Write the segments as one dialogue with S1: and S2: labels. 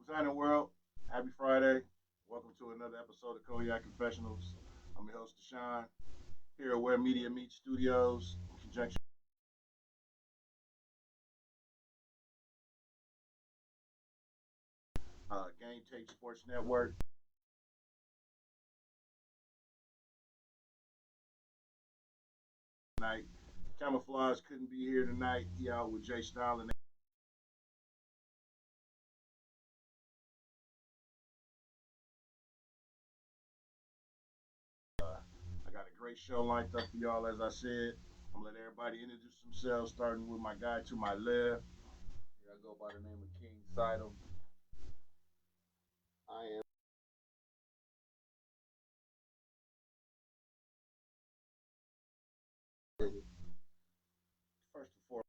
S1: What's happening, world? Happy Friday. Welcome to another episode of Cognac Confessionals. I'm your host, Deshaun, here at Where Media Meets Studios, in conjunction Game Tape Sports Network. Tonight, Camouflage couldn't be here tonight. He out with Jay Stalin. I got a great show lined up for y'all, as I said. I'm gonna let everybody introduce themselves, starting with my guy to my left.
S2: Here I go by the name of King Sidom. I am
S1: First and foremost,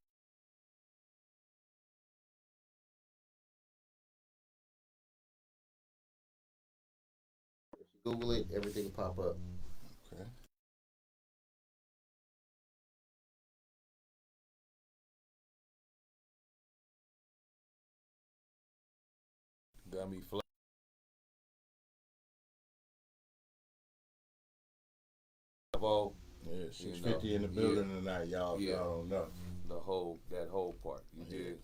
S2: if you Google it, everything will pop up.
S1: okay.
S2: Gummy Flavor.
S1: Yeah, 650 in the building tonight, y'all.
S2: Yeah.
S1: Y'all don't know.
S2: That whole part. You did.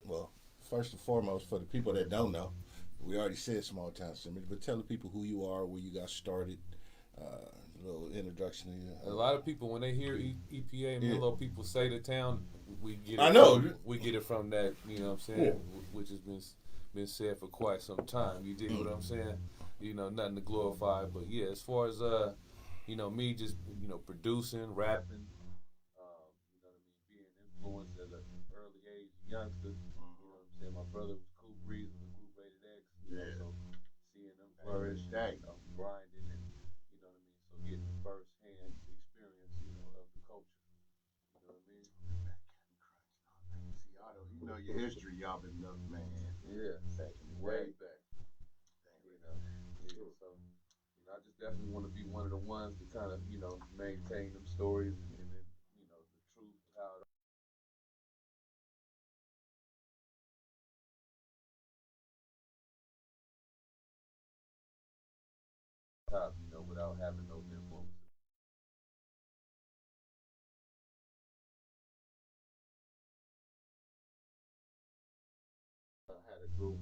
S1: Well, first and foremost, for the people that don't know, we already said small town symmetry, but tell the people who you are, where you got started, a little introduction to you.
S2: A lot of people when they hear EPA and Menlo people say the town, we get it.
S1: I know.
S2: We get it from that. You know what I'm saying? Which has been said for quite some time. You dig what I'm saying? You know, nothing to glorify, but yeah, as far as me just producing, rapping, you know what I mean, being influenced at an early age, youngster. You know what I'm saying? My brother was Cool Breeze in the group Rated X. So seeing them flourish, grinding, and you know what I mean. So getting first hand experience, of the culture. You know what I mean?
S1: See, Otto, you know your history, y'all been up, man.
S2: Yeah,
S1: Back in the
S2: way
S1: day.
S2: back. So I just definitely want to be one of the ones to kind of maintain them stories and then the truth of how it. Top, without having those influences. I had a group.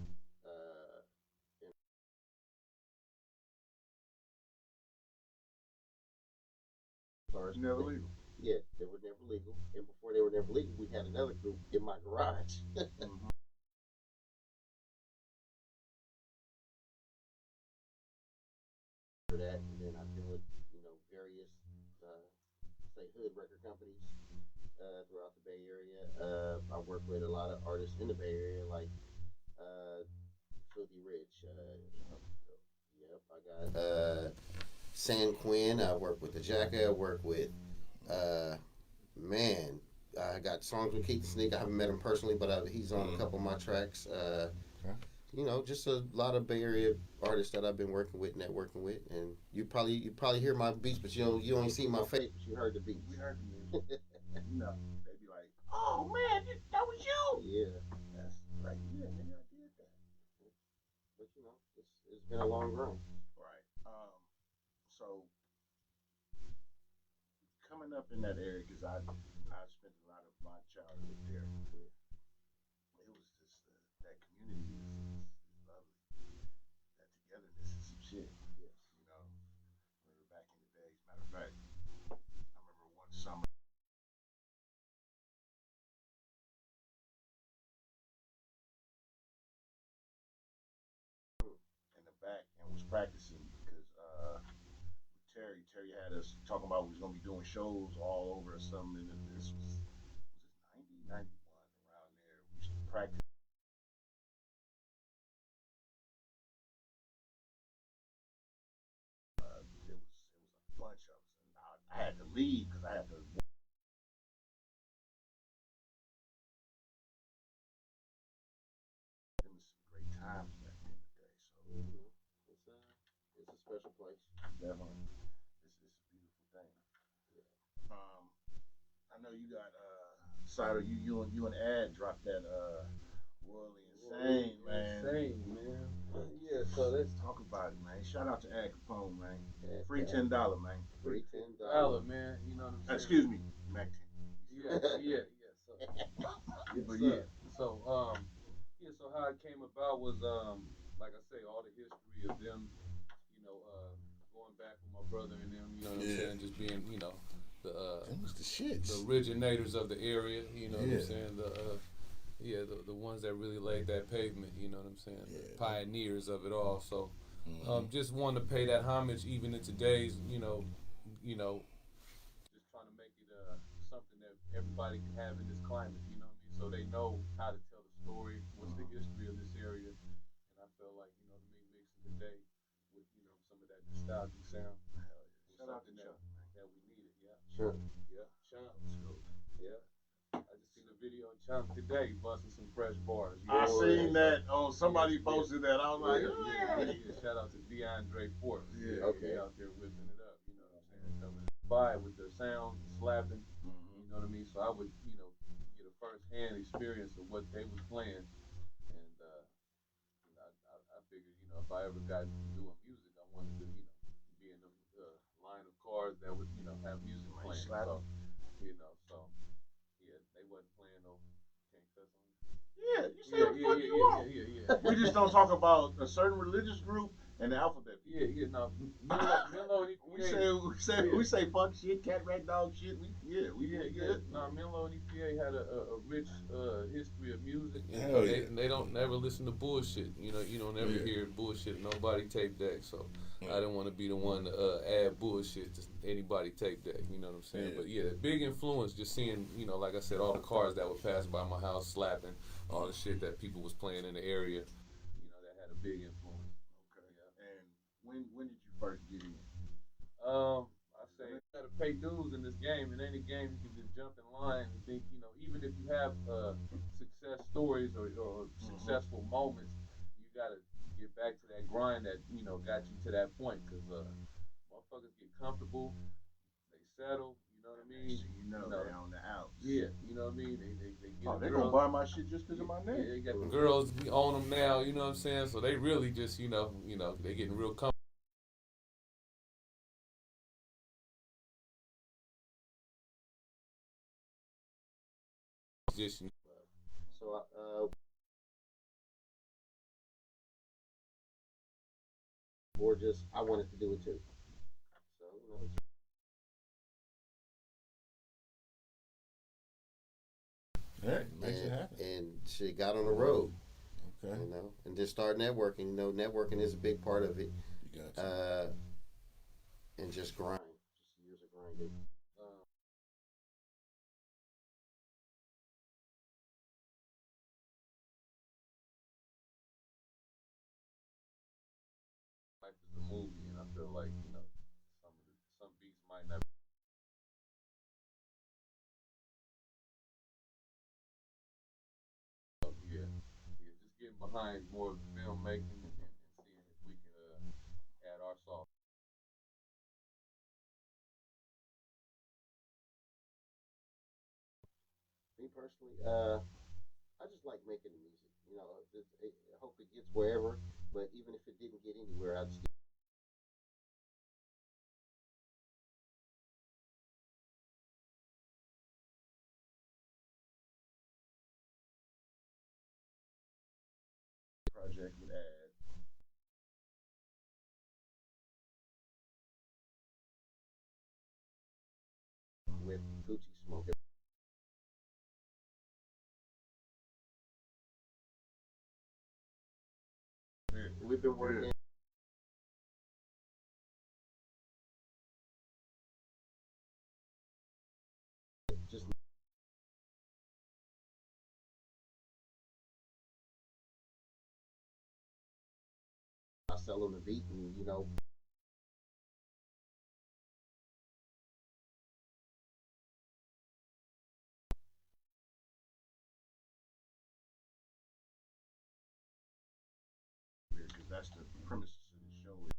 S2: In
S1: It's never legal.
S2: Yeah, they were never legal. And before they were never legal, we had another group in my garage.
S1: Mm-hmm.
S2: For that, and then I've been with various say hood record companies throughout the Bay Area. I work with a lot of artists in the Bay Area, like Filthy Rich. Yep, I got San Quinn. I work with the Jacka. I work with man. I got songs with Keith the Sneak. I haven't met him personally, but he's on a couple of my tracks. Just a lot of Bay Area artists that I've been working with, networking with, and you probably hear my beats, but you only see my face, but you heard the beats.
S1: We heard the music. They be like, "Oh man, that was you."
S2: Yeah,
S1: That's right. Yeah, nigga, I did that.
S2: but it's been a long run.
S1: Right. So coming up in that area, because I spent a lot of my childhood there. It was just that community is lovely. That togetherness is some shit.
S2: Yes.
S1: Remember back in the days. Matter of fact, I remember one summer in the back and was practicing because Terry had us talking about we was gonna be doing shows all over or something. And this was it 90, 91 around there. We used to practice. It was a bunch of us, and I had to leave because I had to. It was some great times back in the day. So
S2: It's a special place.
S1: definitely, it's a beautiful thing. I know you got Cider, you and Ad dropped that Royally Insane, man.
S2: Insane, man. Yeah, so let's
S1: Talk about it, man. Shout out to Ad Capone, man.
S3: Yeah,
S1: Free $10, man.
S3: Free
S2: dollar,
S3: $10.
S2: man. You know what I'm saying?
S1: Excuse me, Mac 10.
S2: Yeah. So,
S1: Yes,
S2: but
S1: sir.
S2: yeah. So how it came about was like I say, all the history of them, going back with my brother and them, you know what I'm saying, just being, the
S1: Them was the shits.
S2: the originators of the area, you know what
S1: Yeah.
S2: I'm saying, the ones that really laid that pavement, you know what I'm saying,
S1: Yeah.
S2: the pioneers of it all. So
S1: Mhm.
S2: just wanted to pay that homage even in today's, just trying to make it something that everybody can have in this climate, you know what I mean? So they know how to tell the story, what's the history of this area, and I felt like, you know what I mean, mixing today with, some of that nostalgic sound
S1: Hell yeah.
S2: was
S1: Shout out to
S2: something
S1: Chuck, man.
S2: that we needed, yeah.
S3: Sure.
S2: Yeah, Chunk,
S1: Let's go.
S2: yeah. I just seen a video of Chunk today busting some fresh bars.
S1: I seen that on somebody
S2: Yeah.
S1: posted that. I was like,
S2: Yeah. Shout out to DeAndre Forbes.
S1: Yeah.
S3: Okay.
S2: He out there whipping it up. You know what I'm saying? Coming by with their sound, slapping.
S1: Mhm.
S2: You know what I mean? So I would, get a first-hand experience of what they was playing, and I figured, if I ever got doing music, I wanted to, be in the line of cars that would, have music
S1: Somebody
S2: playing.
S1: slapping.
S2: So yeah, they wasn't playing no. Can't cuss on you.
S1: Yeah, you say what the fuck you want.
S2: Yeah.
S1: We just don't talk about a certain religious group and the alphabet people.
S2: Yeah. No, Menlo and EPA.
S1: We say fuck shit, cat rat dog shit. We good.
S2: No, Menlo and EPA had a rich history of music, and
S1: Hell yeah.
S2: they don't never listen to bullshit. You don't ever hear bullshit. Nobody tape deck, so I didn't want to be the one to add bullshit to anybody tape deck. You know what I'm saying?
S1: Yeah.
S2: But yeah, big influence. Just seeing, like I said, all the cars that would pass by my house slapping, all the shit that people was playing in the area. That had a big influence.
S1: Okay. And when did you first get in?
S2: I say you gotta pay dues in this game. It ain't a game you can just jump in line and think, even if you have success stories or successful moments, you gotta get back to that grind that, got you to that point. Cause motherfuckers get comfortable, they settle, you know what I mean?
S1: So they on the outs.
S2: Yeah, you know what I mean? They get
S1: They're gonna buy my shit just because of my name.
S2: Yeah, they got the girls on them now, you know what I'm saying? So they really just, they getting real comfortable. Position.
S3: So, or just I wanted to do it too. So
S1: Yeah, makes it happen.
S3: and she got on the road.
S1: Okay.
S3: And just start networking. Networking is a big part of it.
S1: You got you.
S3: And just grind, just years of grinding.
S2: Life is a movie, and I feel like some beats might not. Just getting behind more of the filmmaking and seeing if we can add our salt.
S3: Me personally, I just like making music. I hope it gets wherever. But even if it didn't get anywhere, I'd still.
S1: Project with Ad.
S3: With Gucci Smoke. We've been working. Just I sell them the beat, and
S1: Because that's the premises of the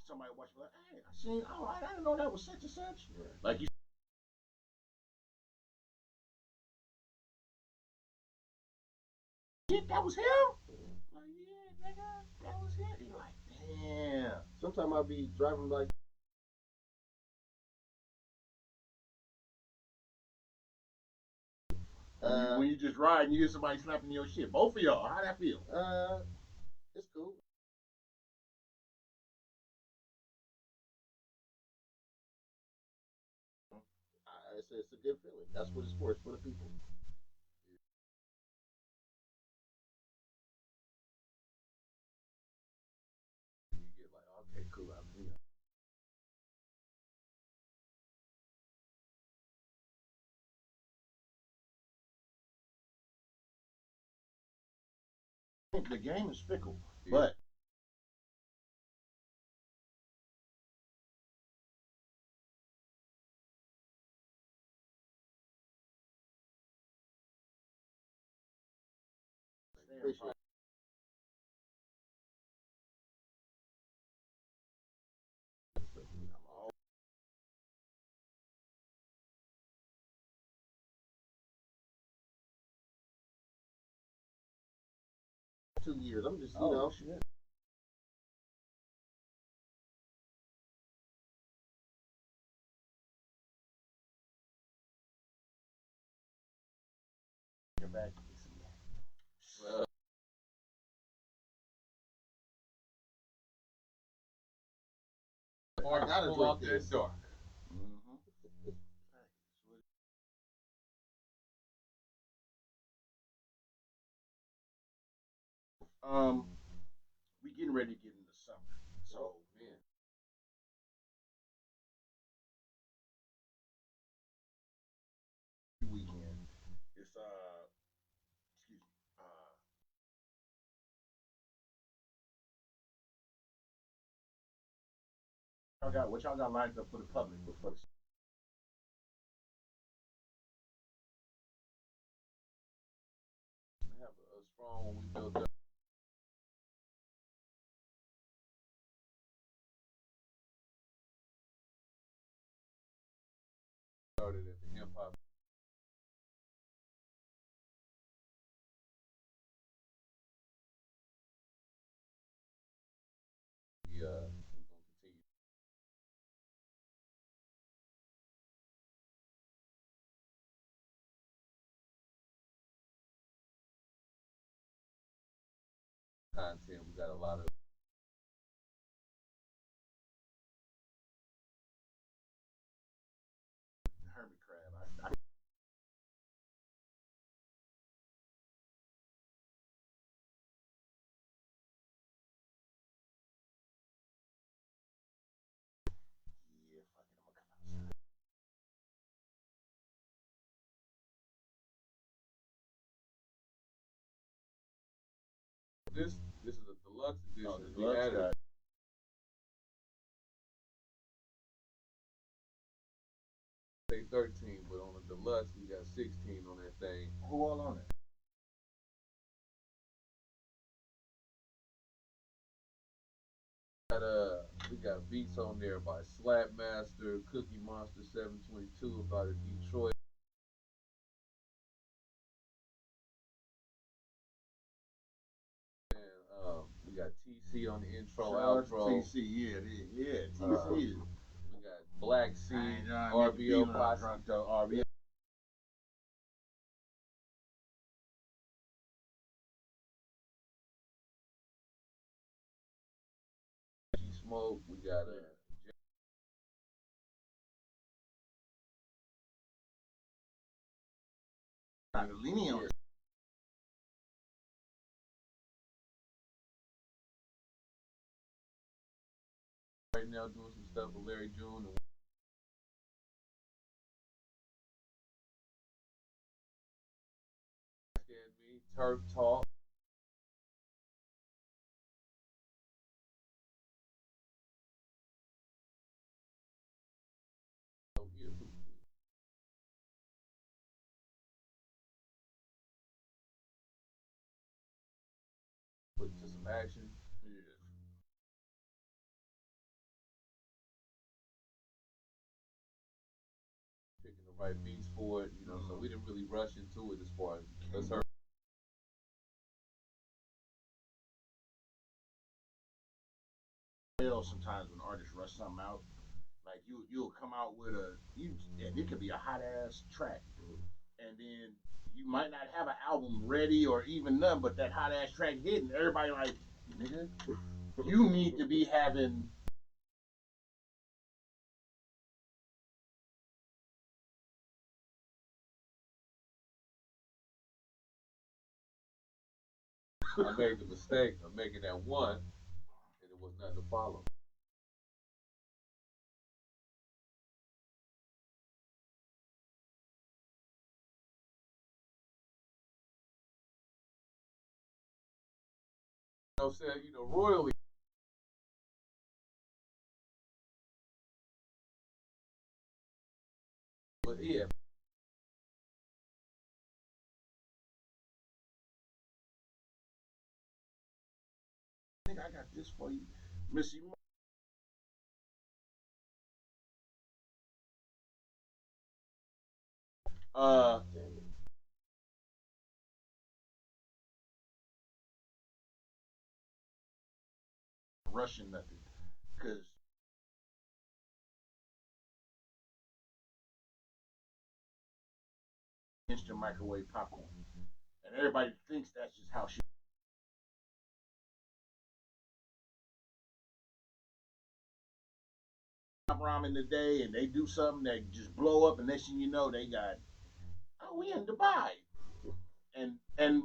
S1: show. somebody watching like, hey, I seen, oh, I didn't know that was such and such.
S3: Right.
S1: Like you, shit, that was him. Like, yeah, nigga, that was him. You're like, damn.
S3: Sometimes I'll be driving like.
S1: When you just ride and you hear somebody slapping your shit, both of y'all, how that feel?
S3: It's cool. It's a good feeling. That's what it's for. It's for the people.
S2: You get like, okay, cool, I'm here.
S1: The game is fickle,
S2: Yeah.
S1: but
S3: Appreciate it.
S1: I'm all
S3: 2 years. I'm just,
S1: shit. You're back.
S2: Well,
S3: I gotta
S2: pull
S3: drink
S2: off
S3: this.
S2: that dark.
S1: Mm-hmm. We getting ready to get into summer, so
S2: Man,
S1: weekend. It's excuse me. Y'all got what y'all got lined up for the public before the
S2: we have a strong one we built up. Started at the hip hop. We're gonna continue content. We got a lot of
S1: hermit crab. I yeah, fuck it, I'm gonna come outside.
S2: this. This is a deluxe edition.
S1: Oh, the
S2: We
S1: deluxe
S2: added
S1: guy.
S2: say 13, but on the deluxe we got 16 on that thing.
S1: Who all on it?
S2: We got beats on there by Slapmaster, Cookie Monster 722 about a Detroit. And we got TC on the intro, outro.
S1: TC, yeah, yeah,
S2: Uh,
S1: TC.
S2: We got Black
S1: I
S2: Sea,
S1: ain't know I
S2: RBO
S1: when I
S2: Posse.
S1: drunk though. RBO.
S2: G Smoke. We got
S1: Got the Lenny on
S2: yeah.
S1: it.
S2: Right now doing some stuff with Larry June and me, Turf Talk. So, yeah, put to some action.
S1: Yeah.
S2: write beats for it, so we didn't really rush into it as far as let's hurry.
S1: Sometimes when artists rush something out, like you'll come out with and it could be a hot ass track, and then you might not have an album ready or even none, but that hot ass track hit, and everybody like, nigga, you need to be having.
S2: I made the mistake of making that one, and it was nothing to follow. Saying, royally. But yeah,
S1: I think I got this for you, Missy. Uh, Russian nothing, because instant microwave popcorn, and everybody thinks that's just how she. Ramen today, and they do something that just blow up, and next thing you know, they got, oh, we in Dubai, and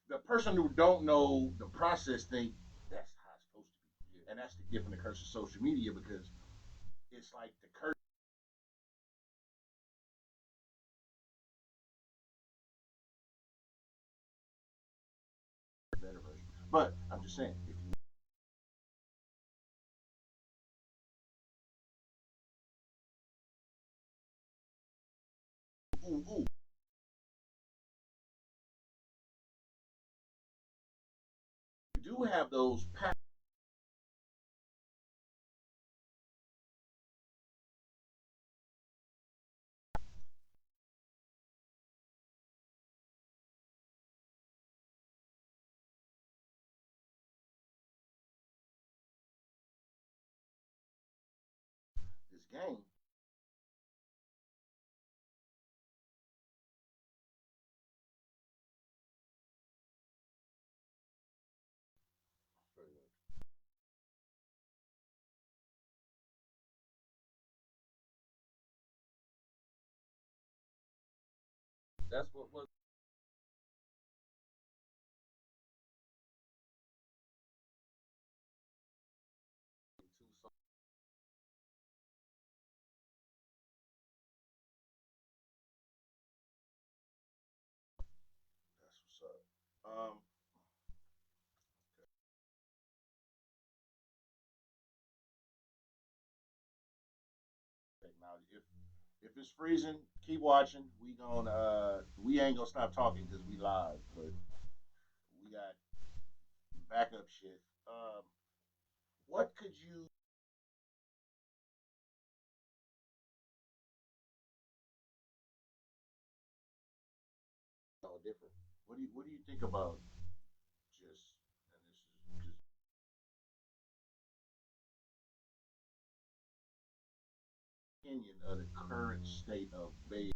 S1: the person who don't know the process think that's how it's supposed to be, and that's the gift and the curse of social media because it's like the curse of the better version. But I'm just saying, if you do have those this game,
S2: that's what was.
S1: that's what's up. Technology. If it's freezing, keep watching. We ain't gonna stop talking because we live, but we got backup shit. What could you
S3: all different.
S1: what do you think about just and this is just opinion of the current state of Bay.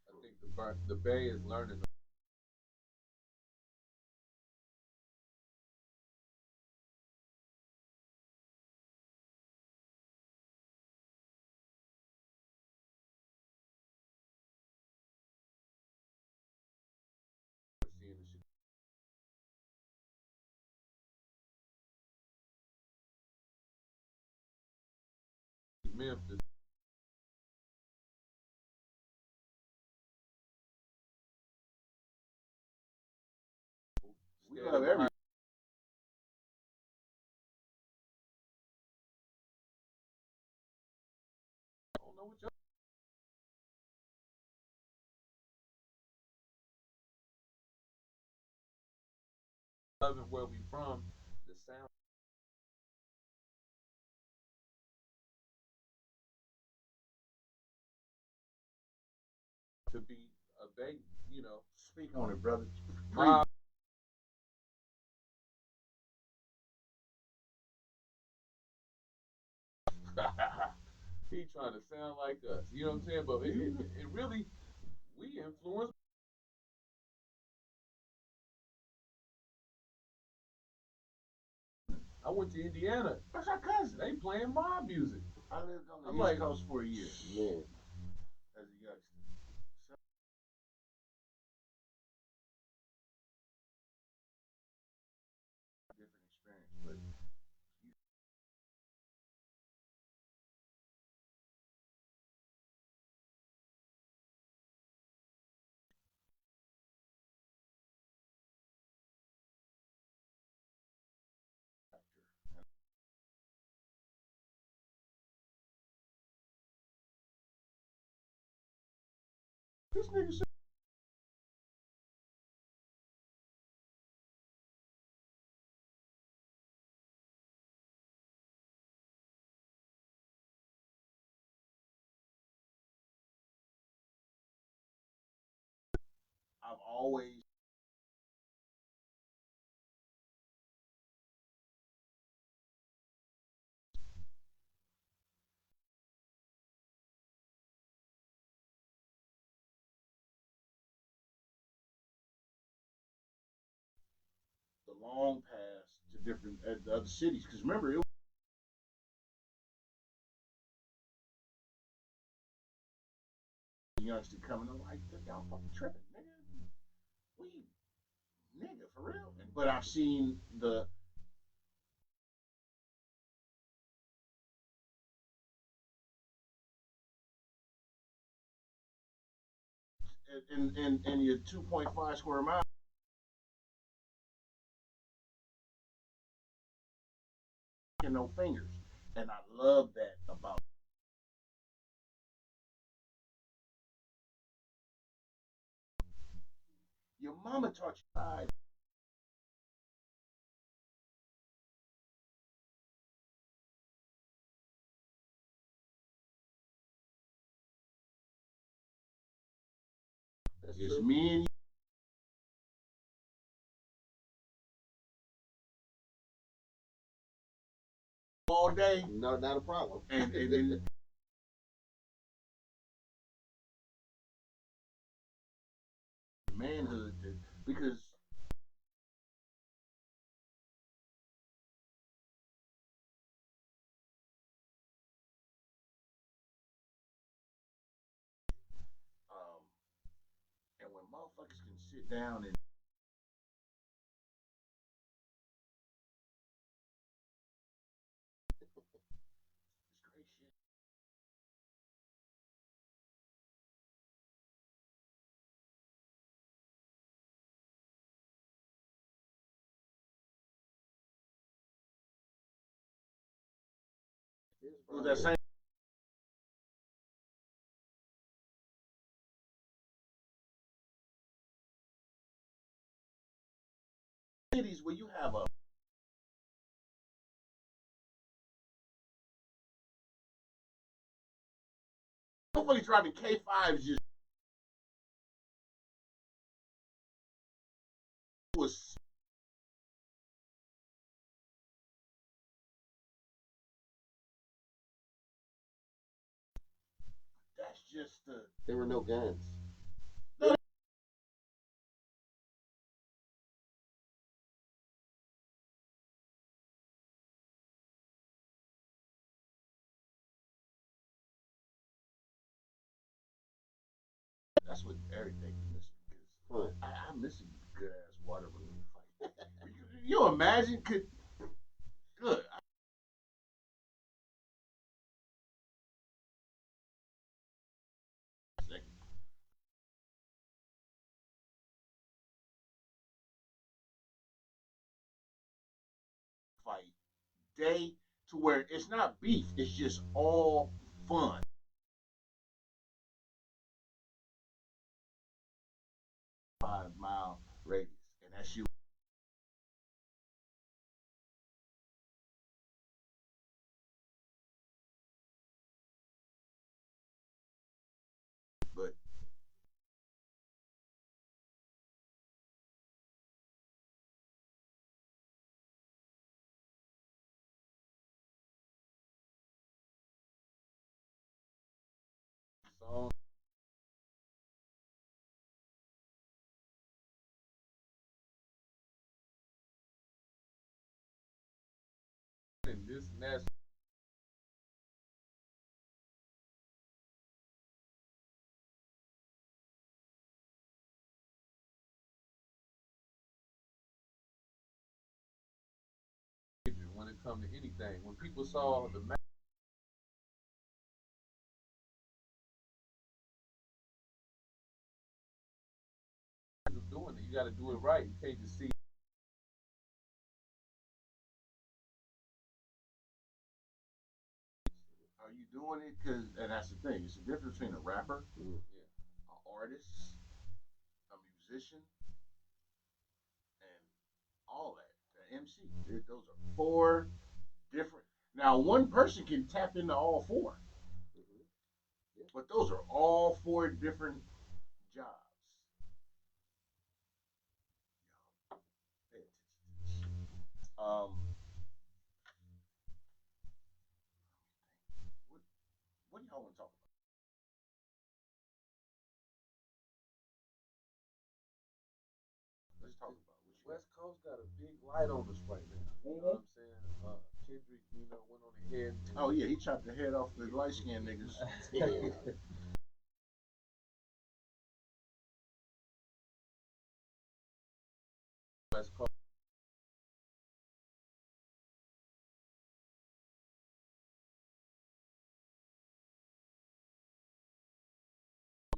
S2: I think the Bay is learning. Seeing the shit. Memphis.
S1: We love every.
S2: I don't know what y'all loving where we from. The sound. to be a baby, you know.
S1: Speak on it, brother.
S2: My he trying to sound like us, you know what I'm saying? But it really we influence. I went to Indiana.
S1: That's our cousin.
S2: They playing mob music.
S1: I lived on the
S2: I'm
S1: East
S2: like,
S1: Coast for a year
S3: Man,
S1: as a youngster. So, different experience, but you,
S2: this nigga said,
S1: I've always the long pass to different other cities. Because remember, it was a youngster coming in like, y'all fucking tripping, nigga. We nigga for real. But I've seen the in your 2.5 square mile, no fingers, and I love that about your mama taught you.
S3: that's
S1: It's
S3: true.
S1: me and you all day,
S3: No, not a problem.
S1: and then manhood because um, and when motherfuckers can sit down and it's great shit.
S3: Here's
S1: It was that
S3: Brian.
S1: same cities where you have a motherfucker driving K5s just was that's just the
S3: There were no guns.
S1: no, that's what everything is missing because
S3: Fun.
S1: I'm missing good ass watermelon fight. You imagine could good fight day to where it's not beef, it's just all fun. 5 mile radius, and that's you. But
S2: song. And this and that. When it comes to anything, when people saw the man of doing it, you got to do it right. You can't just see.
S1: Are you doing it because, and that's the thing, it's the difference between a rapper,
S3: Mm.
S2: Yeah.
S1: an artist, a musician, and all that. The MC. Those are four different. Now, one person can tap into all four,
S3: Mm-hmm. Yeah.
S1: but those are all four different jobs. Pay attention to this. What, what do y'all want to talk about? Let's talk about what you
S2: West Coast got a big light on us right now. You know what I'm saying? Kendrick, went on ahead.
S1: Oh yeah, he chopped the head off the light skinned niggas.
S2: West Coast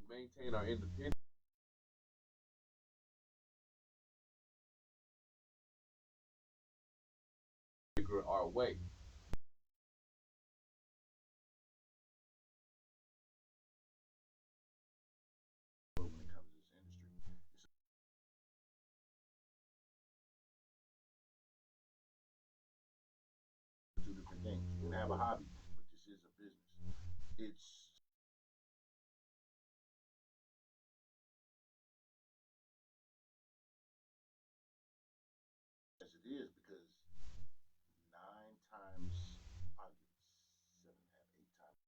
S2: maintain our independence, figure our way.
S1: When it comes to this industry, it's two different things. You can have a hobby, but this is a business. It's as it is because nine times, I'll give it 7.5, 8 times.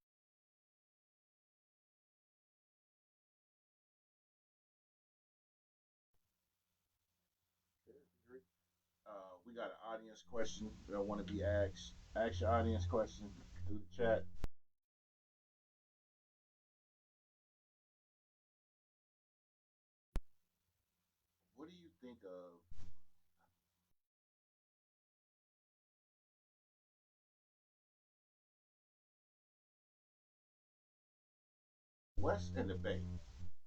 S1: We got an audience question that want to be asked. Ask your audience question through the chat. What do you think of West and the Bay?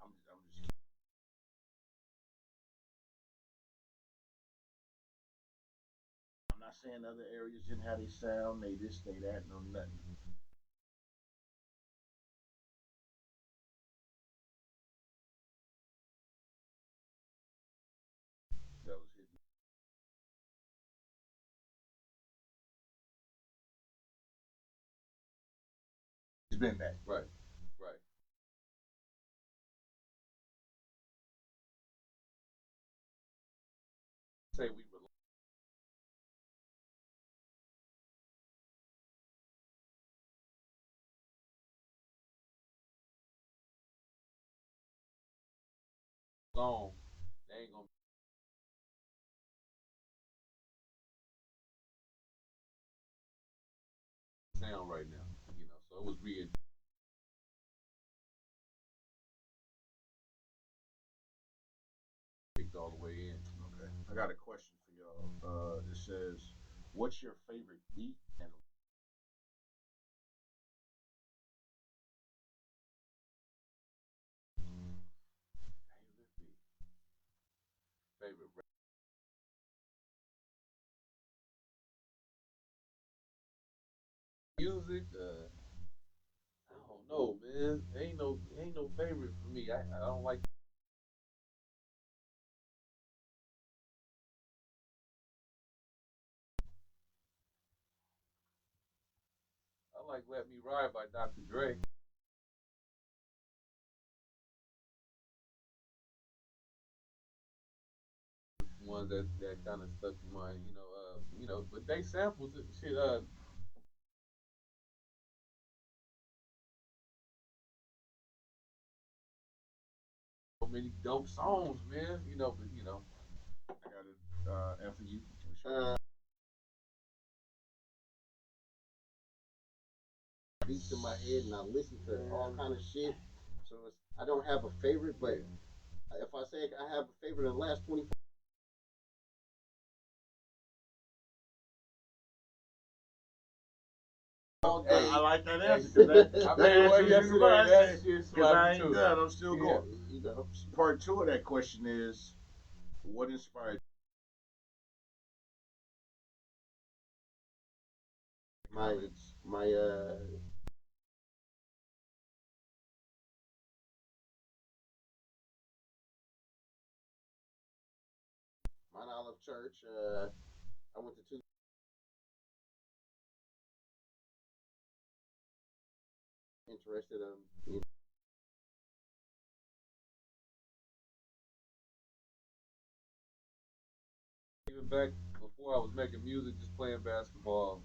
S1: I'm just kidding. I'm not saying other areas didn't have a sound, they this, they that, no nothing. That was hidden. It's been that.
S2: Right, right. Say we rely on, they ain't gonna sound right now. So it was being kicked all the way in.
S1: Okay. I got a question for y'all. It says, what's your favorite beat and
S2: Favorite music? I don't know, man. Ain't no favorite for me. I don't like I like Let Me Ride by Dr. Dre. Ones that kind of stuck in mind, but they samples it, shit. many dope songs, man. But
S1: I got it. And for you,
S3: beats in my head, and I listen to all kind of shit. So I don't have a favorite, but if I say I have a favorite in the last 24 all day.
S1: I like that answer because that answer
S2: yesterday,
S1: because I ain't done. I'm still
S3: Yeah,
S1: going.
S3: you know,
S1: Part two of that question is, what inspired
S3: my my Mount Olive Church. I went to two. Interested in
S2: even back before I was making music, just playing basketball.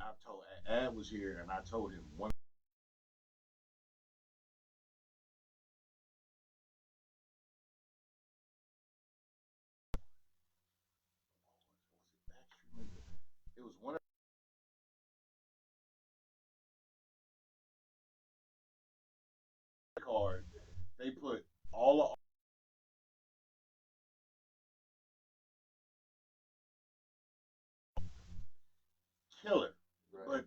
S1: I told Ad was here, and I told him one. It was one card. They put all of killer,
S3: right.
S1: but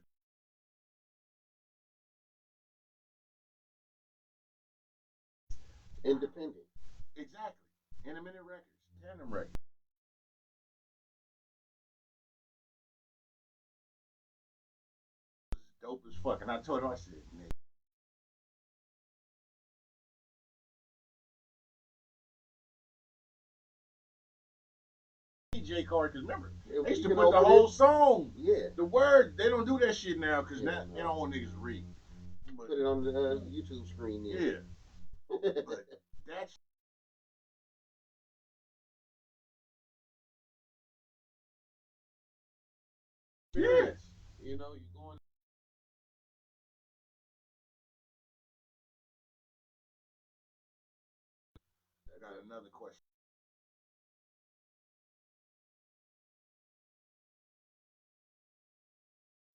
S3: Independent.
S1: exactly Intermittent Records, Tandem Records, dope as fuck. And I told him, I said, nigga, DJ card, because remember, they used to put the whole song.
S3: Yeah.
S1: The word, they don't do that shit now because
S3: Yeah,
S1: now they don't want niggas to read. But,
S3: put it on the YouTube screen.
S1: yeah, but that's
S2: Experience. You're going.
S1: I got another question.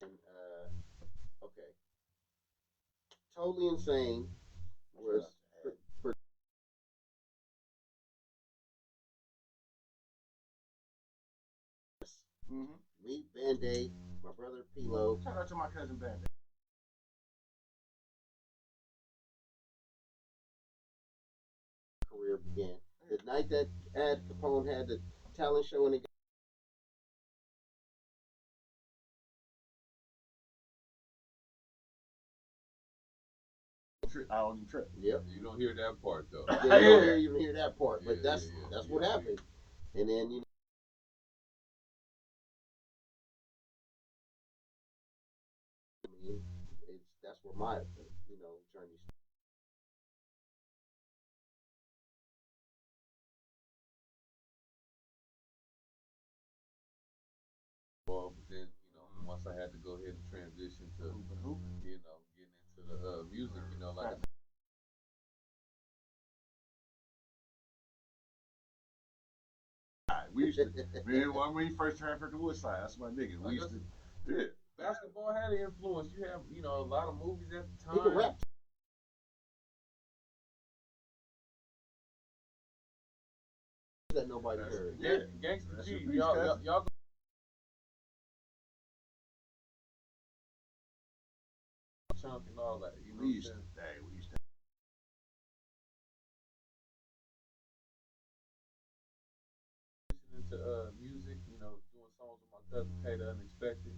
S3: And, okay. Totally Insane was
S1: Mm-hmm.
S3: me, Band-Aid, my brother Pilo.
S1: Shout out to my cousin Bandit.
S3: Career began. The night that Ad Capone had the talent show and it
S1: I don't even trip.
S3: yep.
S2: You don't hear that part though.
S3: Yeah, you don't even hear that part, but
S2: Yeah,
S3: that's what happened. And then that's where my journey started.
S2: But then once I had to go ahead and transition to getting into the music, like
S1: We used to, man, when we first transferred to Woodside, that's my nigga. We used to, yeah.
S2: basketball had an influence. You have a lot of movies at the
S3: He
S2: time.
S3: can rap that nobody heard.
S2: Gangsta G,
S1: Peace,
S2: y'all chunk and all that.
S1: We used to, hey, we used to.
S2: Listening to music, doing songs with my cousin Tay the Unexpected.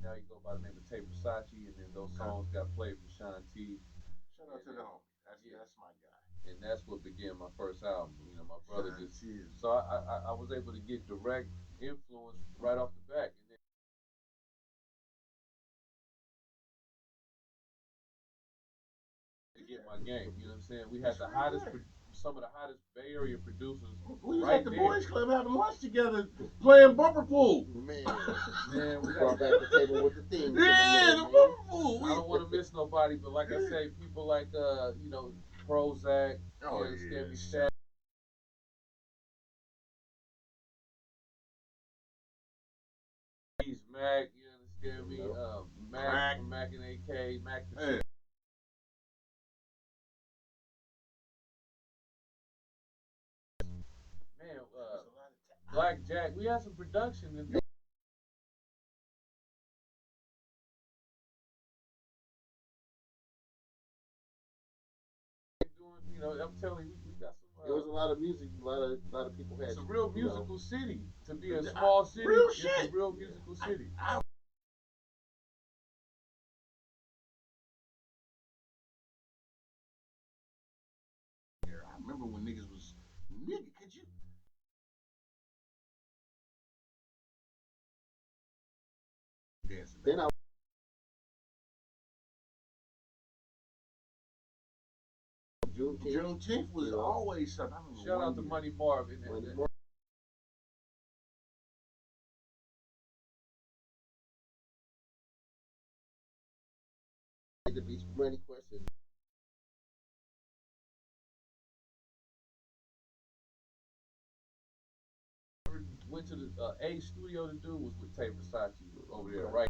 S2: Now you go by the name of Tay Versace, and then those songs got played with Sean T.
S1: Shout out to the homie. That's my guy.
S2: And that's what began my first album. My brother
S1: Sean
S2: just
S1: T.
S2: so I was able to get direct influence right off the back, and then to get my game. You know what I'm saying? We had the hottest some of the hottest Bay Area producers.
S1: We was
S2: right
S1: at the
S2: there.
S1: boys club having lunch together, playing bumper pool.
S3: Man,
S2: we
S3: brought back the table with the thing.
S1: Yeah, the bumper pool.
S2: I don't want to miss nobody, but like I say, people like Prozac,
S1: Oh,
S2: you understand me,
S1: yes.
S2: Shaq, Mac, you understand me, Mac
S1: Crack.
S2: from Mac and AK, Mac the
S1: Hey.
S2: Man, Black Jack, we had some production in there. I'm telling you, we got some.
S3: It was a lot of music. A lot of people had.
S2: It's a real musical city. To be a
S1: I-
S2: small city,
S1: real
S2: it's
S1: shit.
S2: a real musical city.
S1: I remember when niggas was could you dancing?
S3: Then I
S1: Juneteenth was always something. I remember
S2: Shout
S1: one
S2: out to
S1: year.
S2: Money Marvin.
S3: The Beach Money question.
S2: Went to the A studio to do was with Tay Versace over there, right?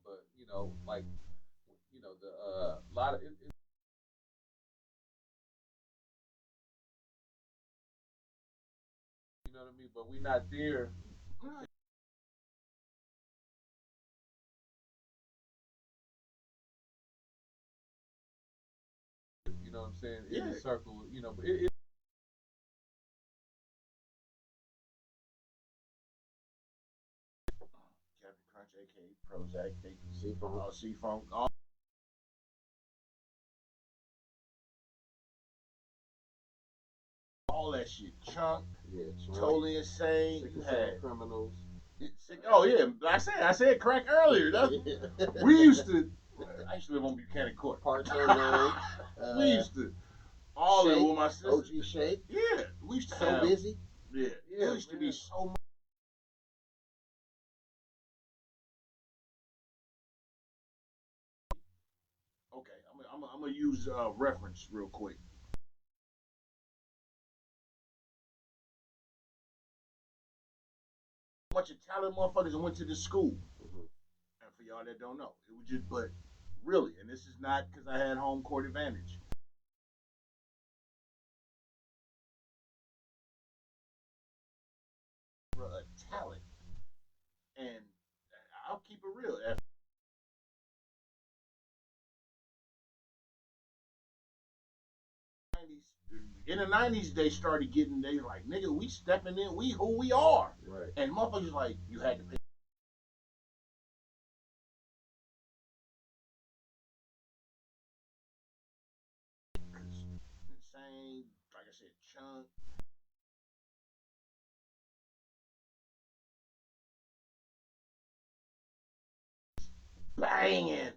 S2: But like the lot of you know what I mean. But we not there. You know what I'm saying? In the circle, but it
S1: Captain Crunch, aka Prozac,
S3: C-Funk.
S1: C-Funk, all that shit. Chunk, totally insane. You had
S3: criminals.
S1: Oh yeah, I said crack earlier. We used to. I used to live on Buchanan Court.
S3: Parts unknown.
S1: We used to all
S3: Shake,
S1: that with my sister.
S3: OG Shake.
S1: Yeah, we used to
S3: So
S1: have,
S3: busy.
S1: Yeah, it used to be so much. Okay, I'm gonna use reference real quick. A bunch of talented motherfuckers that went to this school. And for y'all that don't know, it was just, but really, and this is not because I had home court advantage. A talent, and I'll keep it real. In the '90s, they started getting. They like, nigga, we stepping in. We who we are.
S3: Right.
S1: And motherfuckers like, you had to pay. Insane, like I said, Chunk. Banging.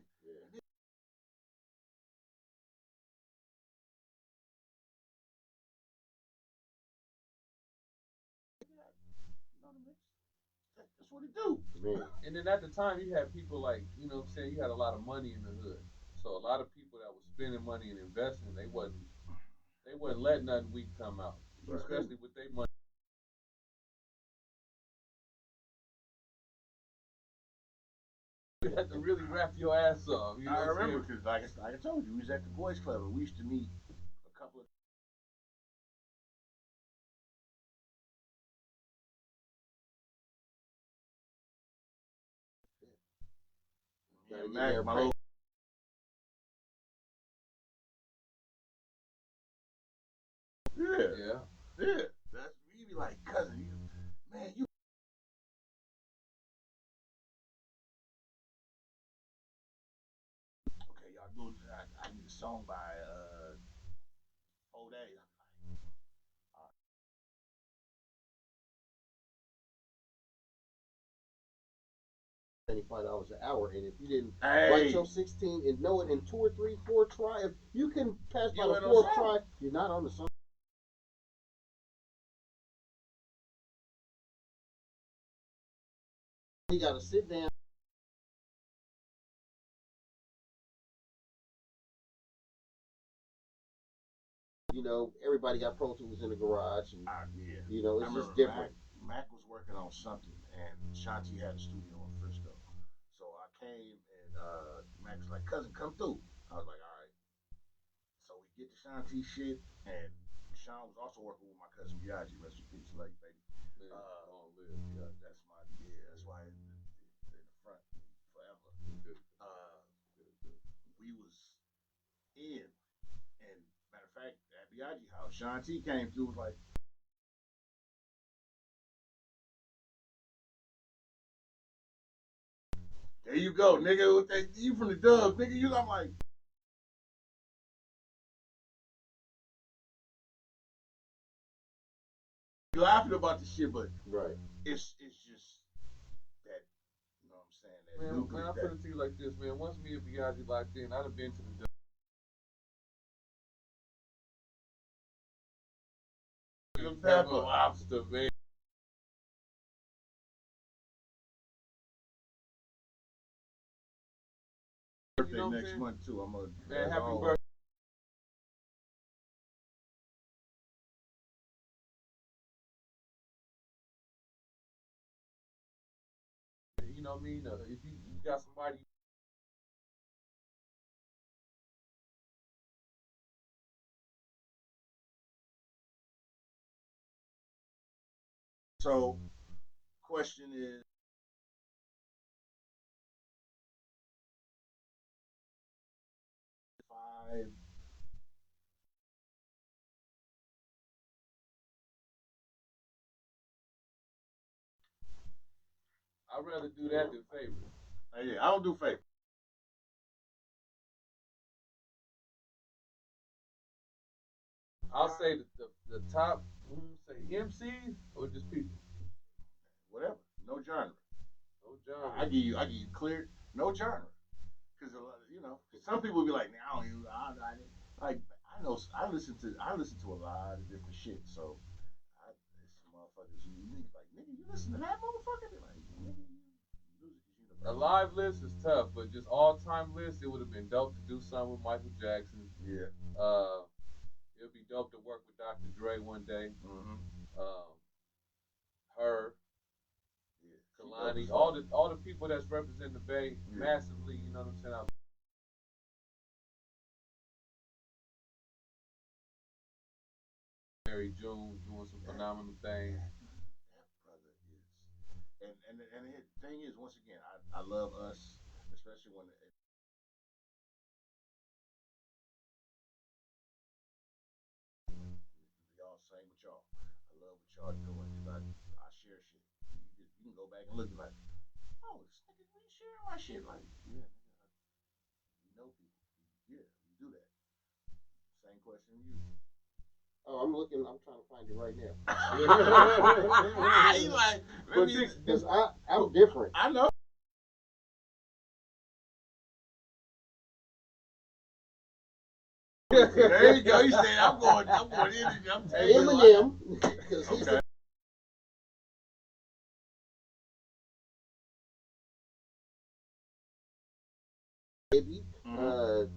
S1: That's what it do.
S3: Man.
S2: And then at the time, you had people like, what I'm saying, you had a lot of money in the hood. So a lot of people that was spending money and investing, they wasn't letting nothing weak come out,
S3: Right.
S2: especially with their money. You had to really wrap your ass off. You know
S1: I
S2: what I'm
S1: remember
S2: saying?
S1: because, like I told you, we was at the boys' club and we used to meet a couple of.
S3: Gotta get
S1: Mac,
S3: there
S1: my little. Yeah. That's you be like, cousin, man, you. Okay, y'all doing. I need a song by Old Day.
S3: $75 an hour, and if you didn't
S1: Hey,
S3: write your 16 and know it in 2 or 3, 4 try, if you can pass by
S1: you
S3: the
S1: ain't on
S3: 4th
S1: something.
S3: try, you're not on the song. You got to sit down. You know, everybody got Pro Tools in the garage, and
S1: Yeah.
S3: you know,
S1: I
S3: it's
S1: remember
S3: just different.
S1: Mac was working on something, and Shanti had a studio in Frisco. So I came, and Mac was like, "Cousin, come through." I was like, "All right." So we get the Shanti shit, and Sean was also working with my cousin Biaggi. Rest in peace, late baby.
S2: Long live. Yeah.
S1: That's my That's why in the front forever. We was in, and matter of fact, at Biaggi house, Shanti came through, was like, "There you go, nigga. You from the dub, nigga." I'm like, laughing about the shit, but
S3: Right.
S1: it's just that, you know what I'm saying? That
S2: Man,
S1: nucleus.
S2: I put it to you like this, man. Once me and Biaggi locked in, I'd have been to the
S1: Pepper.
S2: lobster, man.
S1: Birthday
S2: You know what I'm
S1: next
S2: saying?
S1: month too. I'm gonna
S2: Man, happy birthday. You know what I mean? If you got somebody.
S1: So, question is, five.
S2: I'd rather do that than favorites.
S1: Yeah, I don't do favorites.
S2: I'll say the top, say MCs or just people.
S1: Whatever. No genre.
S2: No genre.
S1: I give you clear. No genre. Because you know, some people be like, "Nah, I don't even." Like I listen to a lot of different shit. So it's motherfuckers who niggas like, "Nigga, you listen to that motherfucker?" They like, "Nigga, music is universal."
S2: A live list is tough, but just all time list, it would have been dope to do something with Michael Jackson.
S1: Yeah.
S2: It would be dope to work with Dr. Dre one day.
S1: Mm-hmm.
S2: Her,
S1: Yeah.
S2: Kalani, all the people that's representing the Bay massively. You know what I'm saying? Mary June doing some phenomenal things.
S1: That brother is, and the thing is, once again, I love us, especially when y'all same with y'all. I love what y'all doing because I share shit. You can go back and look like, oh, this nigga really sharing my shit. Like, yeah, nigga, you know people. Yeah, you do that. Same question to you.
S3: Oh, I'm looking. I'm trying to find it right now.
S1: You like,
S3: because I'm different.
S1: I know. There you go. You say I'm going in. I'm taking
S3: Eminem, because he's
S1: okay.
S3: baby.
S1: Mm-hmm.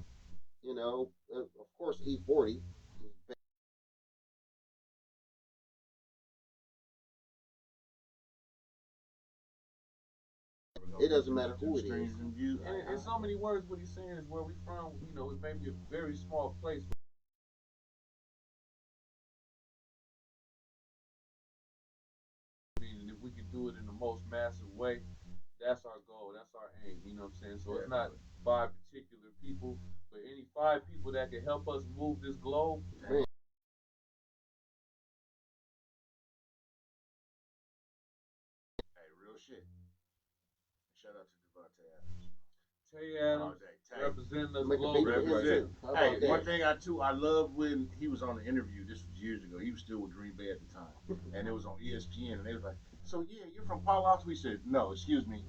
S3: You know, of course, E40. It doesn't matter who it is.
S1: And views.
S2: And in so many words, what he's saying is where we from. You know, it may be a very small place. And if we can do it in the most massive way, that's our goal. That's our aim. You know what I'm saying? So it's not 5 particular people, but any 5 people that can help us move this globe.
S3: Man.
S1: Hey, real shit. Shout out to Devontae Adams.
S2: Tay Adams, representing us globally.
S1: Represent.
S2: Right.
S1: Hey, one thing I love when he was on the interview. This was years ago. He was still with Green Bay at the time, and it was on ESPN. And they was like, "So yeah, you're from Palo Alto?" He said, "No, excuse me,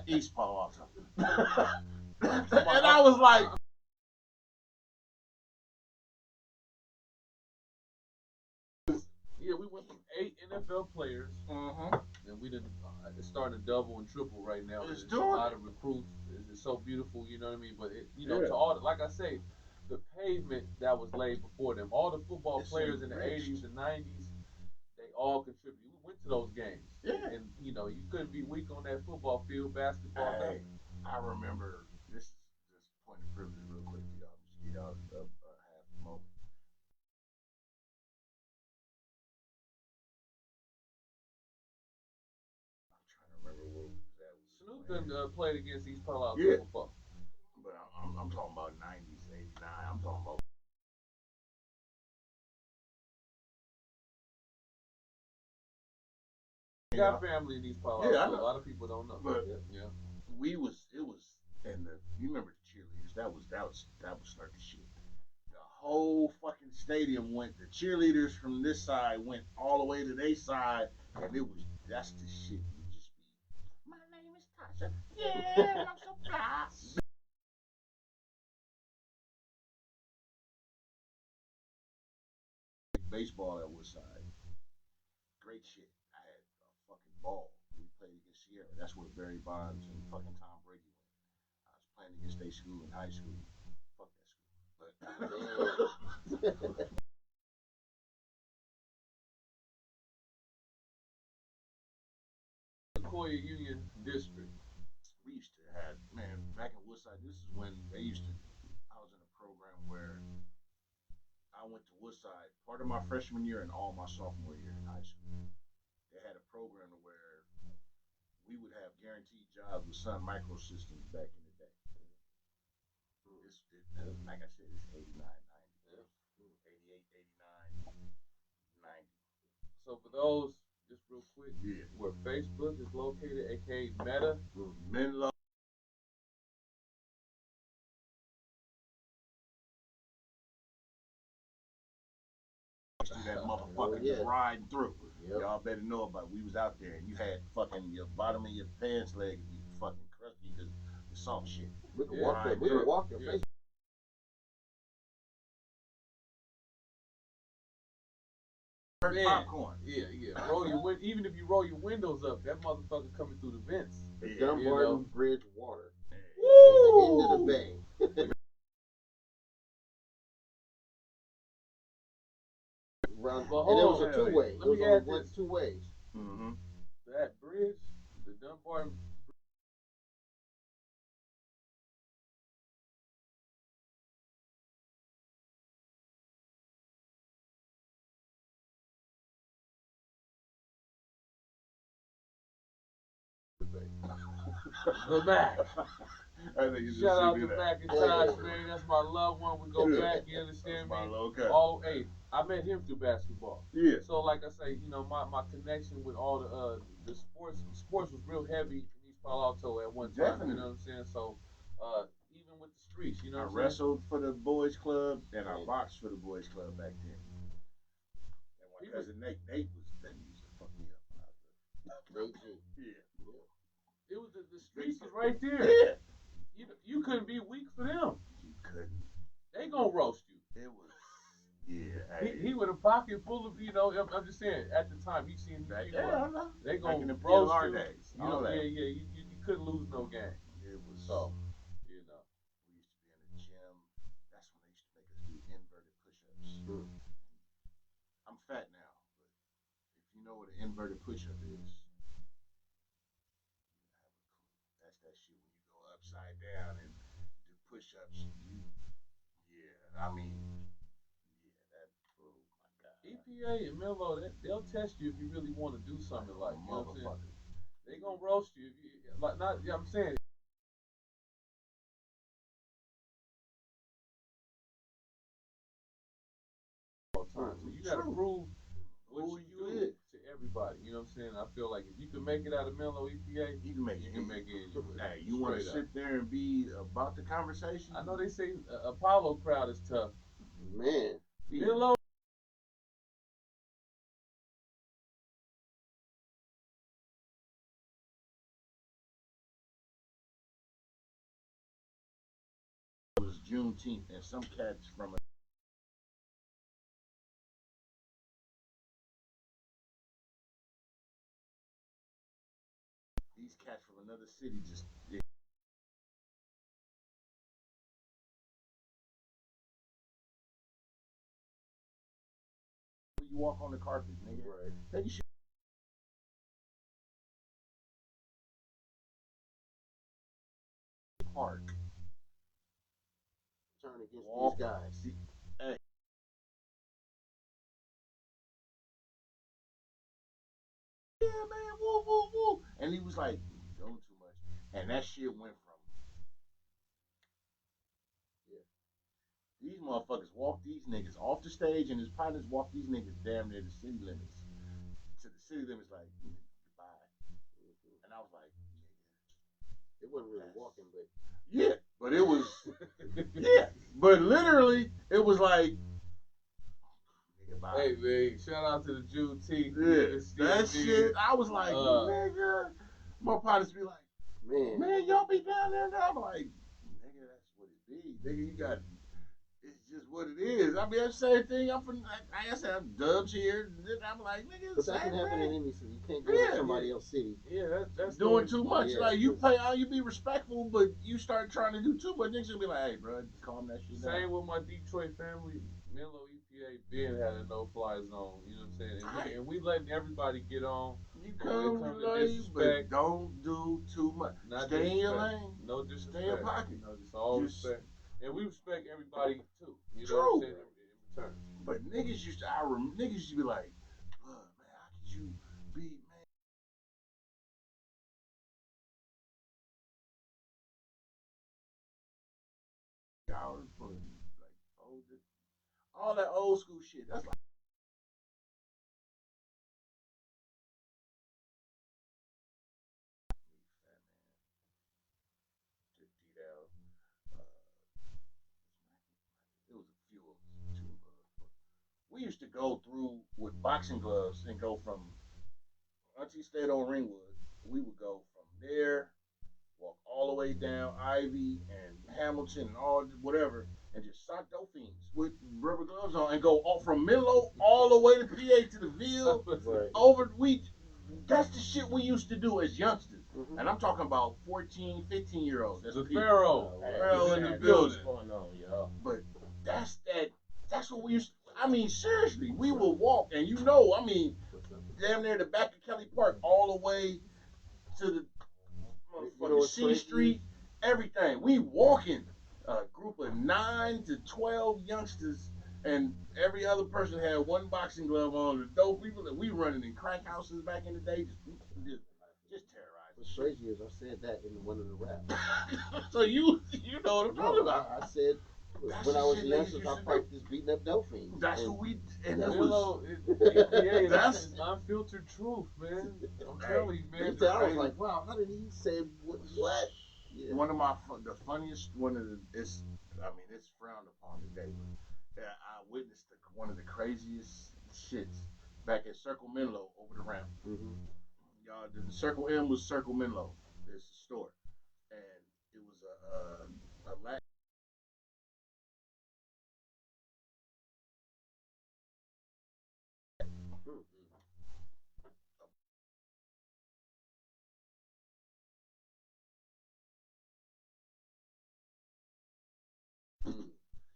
S1: East Palo Alto." And I was like,
S2: "Yeah, we went from 8 NFL players, and we didn't. It's starting to double and triple right now.
S1: It's
S2: a lot of recruits. It's so beautiful, you know what I mean? But to all, like I say, the pavement that was laid before them, all the football players in the 80s and 90s, they all contributed. We went to those games, and you couldn't be weak on that football field, basketball.
S1: Hey, I remember this is just point of privilege, real quick to y'all. Just give y'all a half moment. I'm trying to remember where we was at.
S2: Snoop done played against East Palo Alto before.
S1: But I'm talking about 90s, 89. I'm talking about.
S2: Got family in East Palo Alto.
S1: Yeah, I know.
S2: A lot of people don't know.
S1: But
S2: it
S1: was, and you remember the cheerleaders? That was start the shit. The whole fucking stadium went. The cheerleaders from this side went all the way to their side, and that's the shit. You just be. My name is Tasha. Yeah, I'm so fly. Baseball at Woodside. Great shit. I had a fucking ball. We played against Sierra. That's where Barry Bonds and fucking Tom Brady went. I was playing against their school in high school. Fuck that school. But
S2: Sequoia Union District.
S1: We used to have, man, back in Woodside, this is when I was in a program where I went to Woodside part of my freshman year and all my sophomore year in high school. They had a program where we would have guaranteed jobs with Sun Microsystems back in the day. Like I said, it's 89, 90, 88, 89, 90.
S2: So for those, just real quick, where Facebook is located, aka Meta.
S1: Menlo. That motherfucker just riding through. Yep. Y'all better know about it. We was out there and you had fucking your bottom of your pants leg be fucking crusty because the salt shit.
S3: We could walk there. We could walk there.
S1: Popcorn.
S2: Yeah. Even if you roll your windows up, that motherfucker coming through the vents.
S3: The Dumbarton Bridge water. Woo! At the end of the bay. And it was a two-way. It was only two ways.
S1: Mm-hmm.
S2: That bridge, the Dumbarton. The Mac. Shout out to Mac and Tosh, man. That's my loved one. We go back, you understand me? Oh, hey, I met him through basketball.
S1: Yeah.
S2: So like I say, my connection with all the sports was real heavy in East Palo Alto at one time.
S1: Definitely.
S2: You know what I'm saying? So even with the streets, you know what I'm
S1: saying? I wrestled for the boys club and I boxed for the boys club back then. And my cousin Nate used to fuck me up. Yeah.
S2: It was the streets was right there.
S1: Yeah.
S2: You couldn't be weak for them.
S1: You couldn't.
S2: They gonna roast you.
S1: It was. Yeah.
S2: He with a pocket full of, I'm just saying, at the time, he seen these people.
S1: Yeah,
S2: they gonna
S1: the
S2: roast
S1: PLR
S2: you.
S1: Days.
S2: You couldn't lose no game.
S1: It was.
S2: So,
S1: we used to be in the gym. That's when they used to make us do inverted push-ups. I'm fat now, but if you know what an inverted push-up is, that's that shit when you go upside down and do push-ups. Oh my God.
S2: EPA and Mello, they'll test you if you really want to do something like, you know what I'm saying? They gonna roast you. I'm saying. All time. So you gotta prove who you is to everybody. everybody. You know what I'm saying? I feel like if you can make it out of Menlo EPA,
S1: You can make
S2: you
S1: it.
S2: can make it anywhere.
S1: Hey, you want to
S2: Straight up.
S1: sit there and be about the conversation?
S2: I know they say Apollo crowd is tough.
S3: Man.
S2: Menlo.
S1: It was Juneteenth, and some cats from these cats from another city just. You walk on the carpet, nigga.
S3: Right.
S1: Take your shit. Park.
S3: Turn against
S1: Walk.
S3: these guys.
S1: Hey. Yeah, man, woo, woo, woo. And he was like, doing too much. And that shit went from,
S3: Yeah.
S1: these motherfuckers walked these niggas off the stage, and his partners walked these niggas damn near the city limits. To the city limits, like, goodbye. And I was like, nigga.
S3: It wasn't really walking, but.
S1: Yeah, but it was, yeah. But literally, it was like, nigga, bye.
S2: Hey man, shout out to the Juneteenth.
S1: Yeah, that shit, I was like, nigga. My partners be like, man, y'all be down there now. I'm like, nigga, that's what it be. Nigga, you got, it's just what it is. I mean, that's the same thing. I'm from, like I said, I'm Dubs here. I'm like, nigga,
S3: but that can happen in any city. You can't go to somebody else's city.
S2: Yeah, that's
S1: doing too much.
S3: Yeah,
S1: like, you pay out, you be respectful, but you start trying to do too much. Niggas will be like, hey, bro, calm that shit down.
S2: Same with my Detroit family. Menlo EPA Ben had a no-fly zone. You know what I'm saying? And we letting everybody get on.
S1: You come to lane, but don't do too much. Stay in your lane.
S2: No disrespect.
S1: Stay in your pocket.
S2: You know, just all respect. And we respect everybody too. You know
S1: True.
S2: what I'm saying? In return.
S1: But niggas used to, niggas used to be like, man, how could you be, man? Hours for like all that old school shit. That's like. It was a few of us, 2 of us. We used to go through with boxing gloves and go from Auntie stayed on Ringwood. We would go from there, walk all the way down Ivy and Hamilton and all whatever, and just sock Dauphines with rubber gloves on and go all from Menlo all the way to PA to the Ville.
S3: Right.
S1: Over that's the shit we used to do as youngsters.
S3: Mm-hmm.
S1: And I'm talking about 14, 15-year-olds. That's
S2: the Pharaoh.
S1: Pharaoh in the building.
S3: Going on, yo.
S1: But that's what we used to, I mean, seriously, we will walk, and you know, I mean, damn near the back of Kelly Park all the way to the motherfucking C Street, everything. We walking a group of 9 to 12 youngsters, and every other person had one boxing glove on. The dope people that we running in crack houses back in the day, just terrorizing.
S3: What's crazy is I said that in one of the raps.
S1: So you know what I'm talking about.
S3: I said when I was youngster, I practiced beating up Dauphines.
S1: That's what we, and it
S2: Menlo,
S1: was.
S2: that's unfiltered truth, man. I'm telling you, man.
S3: I was like, wow, how did he say what? Yeah.
S1: One of the funniest, it's frowned upon today, but I witnessed one of the craziest shits back at Circle Menlo over the ramp.
S3: Mm-hmm.
S1: Y'all, the Circle M was Circle Menlo. It's a store, and it was a Latin.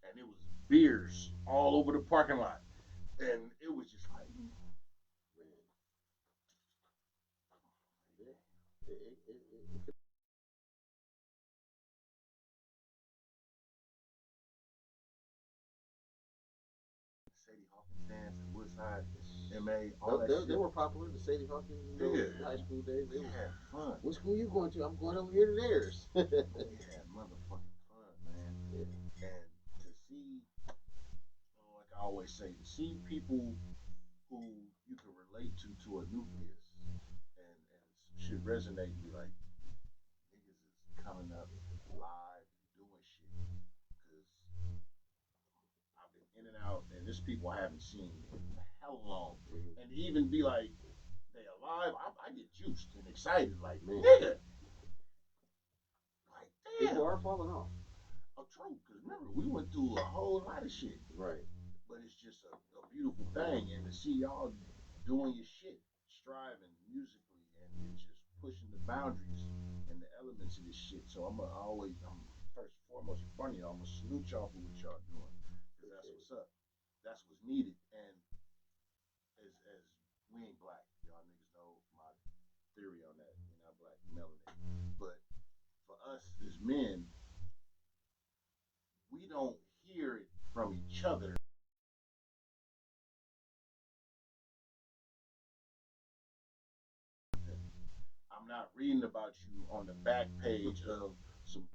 S1: And it was beers all over the parking lot, and it was just like, man, Sadie Hawkins dance and Woodside, MA, all that shit.
S3: They were popular. The Sadie Hawkins, high school days. They
S1: had fun.
S3: What school you going to? I'm going over here to theirs.
S1: We had motherfucking fun, man. Yeah. And to see, like I always say, to see people who you can relate to a nucleus, and some shit resonate. Be like niggas is coming up live doing shit because I've been in and out, and there's people I haven't seen in hell long, and to even be like they alive, I get juiced and excited, like nigga, like damn.
S3: People are falling off.
S1: Oh, true, because remember we went through a whole lot of shit,
S3: Right.
S1: but it's just a beautiful thing, and to see y'all doing your shit, striving musically, and just pushing the boundaries and the elements of this shit. So I'm first and foremost in front of y'all. I'm gonna salute y'all for what y'all doing, because that's what's up. That's what's needed. And as we ain't black, y'all niggas know my theory on that. We're not black, melanated. But for us as men, we don't hear it from each other. I'm not reading about you on the back page of some.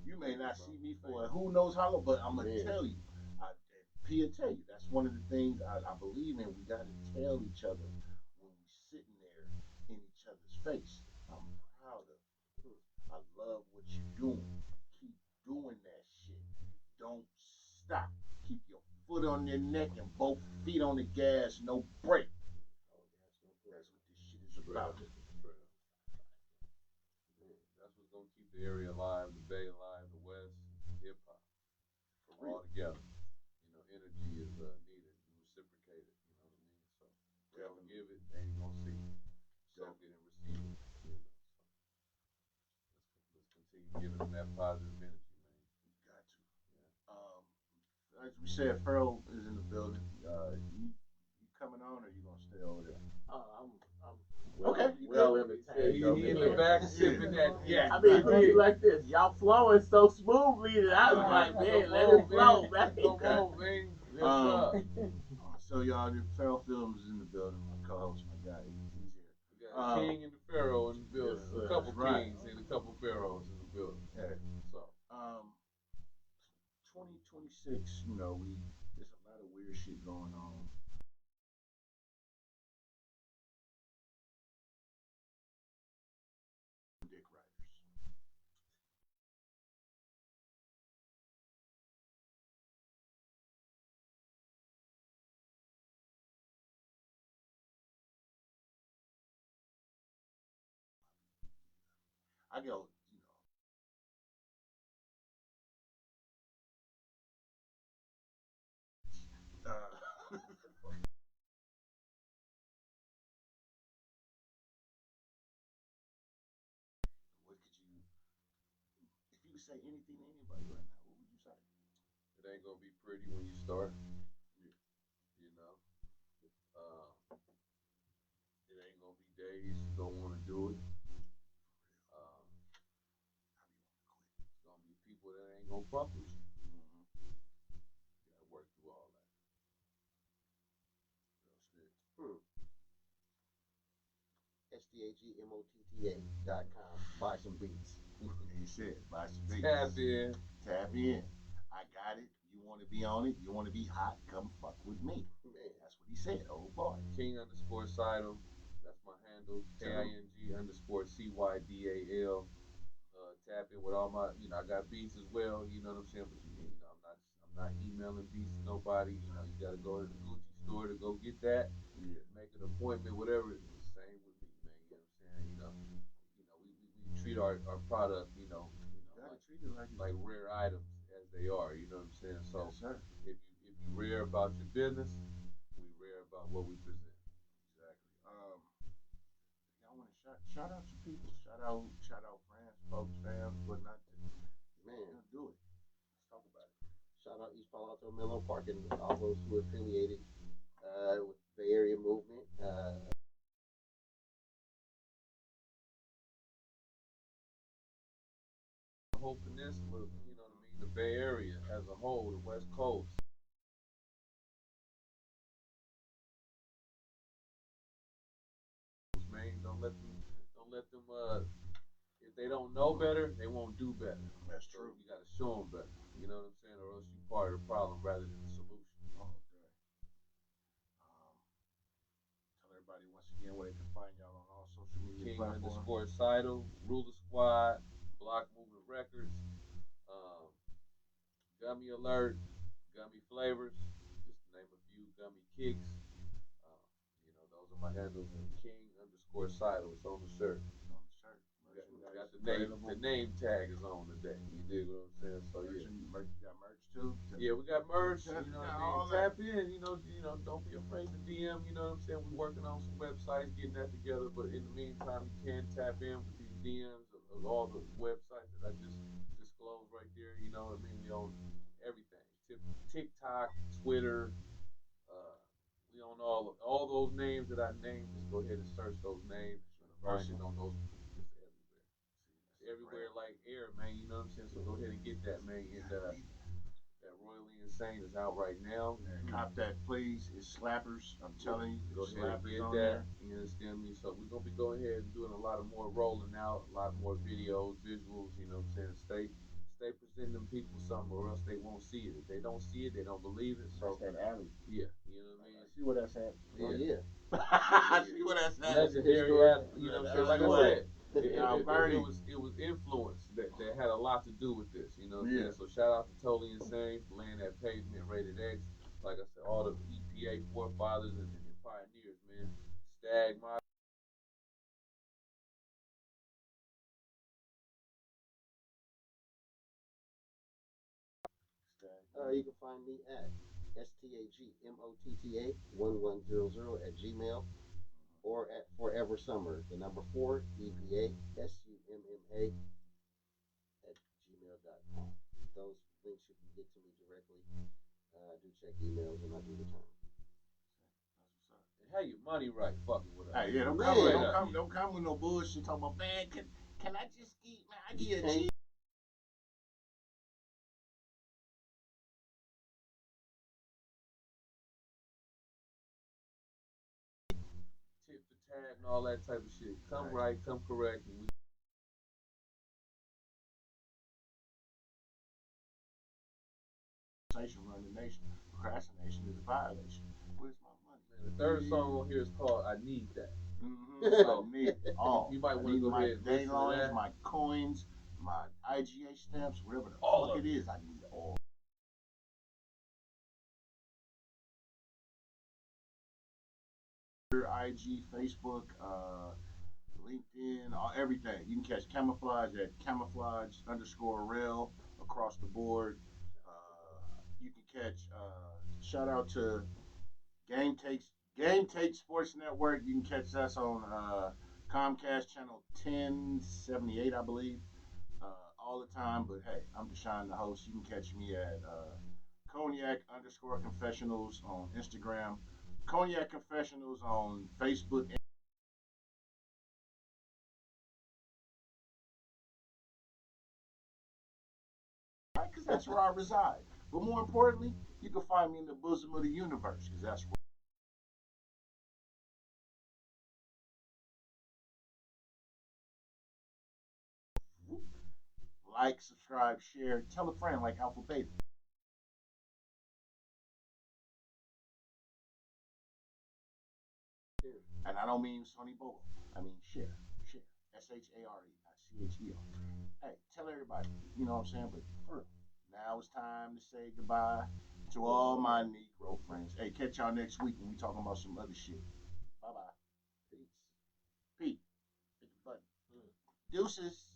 S1: You may not see me for who knows how long, but I'm gonna tell you. Pia tell you that's one of the things I believe in. We gotta tell each other when we sitting there in each other's face. I'm proud of you. I love what you're doing. Keep doing that shit. Don't stop. Keep your foot on their neck and both feet on the gas. No break. That's what this shit is about.
S2: That's what's gonna keep the area alive, the Bay alive, the West, hip hop, all together. Energy is needed and reciprocated. So they don't give it, they ain't gonna see it. Soak it and receive it. So let's continue giving them that positive energy, man.
S1: Got to. As we said, Pharrell is in the building. You coming on, or you gonna stay over there?
S3: I'm
S1: okay.
S3: Well entertained.
S2: He in the back sipping that. Yeah.
S3: I mean, put it like this: y'all flowing so smoothly that I was like, man, let it flow, man.
S2: Come on, man.
S1: So y'all, the Pharrell Films is in the building. My co-host, my guy, he's here.
S2: We got a king and the pharaoh in the building.
S3: Yes,
S2: a couple
S1: right.
S2: kings and a couple pharaohs in the building.
S1: Yeah.
S2: So
S1: 2026, there's a lot of weird shit going on. Dick riders. I go, what could you, if you could say anything to anybody right now, what would you say?
S2: it ain't gonna be pretty when you start.
S1: Yeah.
S2: It ain't gonna be days you don't want to do it. It's gonna be people that ain't gonna fuck with you.
S1: Mm-hmm.
S2: You gotta work through all that.
S3: STAGMOTTA.com. Buy some beats.
S1: He said, buy some beats.
S2: Tap in.
S1: Tap in. I got it. You want to be on it? You want to be hot? Come fuck with me.
S3: Man.
S1: That's what he said. Oh boy.
S2: King_Sidem. That's my handle. KING_CYDAL. Tap in with all my, I got beats as well. You know what I'm saying? But I'm not emailing beats to nobody. You got to go to the Gucci store to go get that.
S1: Yeah.
S2: Make an appointment, whatever it is. Same with me, man. You know what I'm saying? We treat our product,
S1: Treat it
S2: like rare items as they are. You know what I'm saying? So
S1: yes, sir.
S2: if you rare about your business, we rare about what we present.
S1: Exactly. Y'all want to shout out your people, shout out friends, folks, fam, whatnot.
S3: Man,
S1: do it. Let's talk about it.
S3: shout out East Palo Alto, Menlo Park, and all those who are affiliated with the Bay Area movement.
S2: The whole peninsula, you know what I mean? The Bay Area as a whole, the West Coast. Man, don't let them if they don't know better, they won't do better.
S1: That's
S2: So
S1: true.
S2: you got to show them better. You know what I'm saying? Or else you part of the problem rather than the solution.
S1: Oh, okay. Tell everybody once again where they can find y'all on all social media platforms.
S2: King_Seidel, Ruler Squad, Block Movement Records, um, Gummy Alert, Gummy Flavors, just to name a few, Gummy Kicks. Those are my handles. And King_Seidel, it's on the shirt.
S1: On the shirt.
S2: Got the name tag is on today. You dig what I'm saying? So yeah.
S1: Merch, you got merch too?
S2: Yeah, we got merch. You know what I mean?
S1: That.
S2: Tap in. Don't be afraid to DM. You know what I'm saying? We're working on some websites, getting that together. But in the meantime, you can tap in with these DMs of all the websites that I just disclosed right there. You know what I mean? We own everything: TikTok, Twitter. We own all those names that I named. Just go ahead and search those names. Find it on those. Everywhere like air, man. You know what I'm saying? So go ahead and get that, man. And that Royally Insane is out right now.
S1: Man, cop that, please. It's slappers. I'm telling you.
S2: Go ahead and get that. You understand me? So we're gonna be going ahead and doing a lot of more rolling out, a lot more videos, visuals. You know what I'm saying? Stay presenting them people something, or else they won't see it. If they don't see it, they don't believe it. So
S1: that's that alley.
S2: Yeah, you know what I mean.
S1: I see where that's at.
S3: Oh yeah.
S1: I see where that's at.
S2: Legendary, you know what I'm saying? Like I said. It was influence that had a lot to do with this, you know what I'm saying? So shout out to Totally Insane for laying that pavement, Rated X. Like I said, all the EPA forefathers and pioneers, man. Stag, my
S3: You can find me at stagmotta1100 or at Forever Summer, the number 4 EPA SUMMA at gmail.com. Those links you can get to me directly. I do check emails and I do return.
S2: And have your money right, fucking with us.
S1: Hey, yeah, don't come with no bullshit. Talking about, man, can I just eat, man? I get a cheese.
S2: Tip the tab and all that type of shit. Come right, come correct. And
S1: Run the nation. Procrastination is a violation. Where's my money?
S2: Man, the third song on here is called "I Need That."
S1: So, I need it all.
S2: You might want to go ahead and listen to that.
S1: My coins, my IGA stamps, whatever the
S2: all
S1: fuck it is, I need it all. IG, Facebook, LinkedIn, everything. You can catch Camouflage at camouflage_real across the board. You can catch. Shout out to Game Take Sports Network. You can catch us on Comcast channel 1078, I believe, all the time. But hey, I'm Deshaun, the host. You can catch me at Cognac_Confessionals on Instagram, Cognac Confessionals on Facebook. Because that's where I reside. But more importantly, you can find me in the bosom of the universe, because that's where. Like, subscribe, share, tell a friend like Alpha Beta. And I don't mean Sonny Boa. I mean share. SHARE, Hey, tell everybody. You know what I'm saying? But for real, now it's time to say goodbye to all my Negro friends. Hey, catch y'all next week when we talking about some other shit. Bye bye. Peace. Pete. Hit the button. Deuces.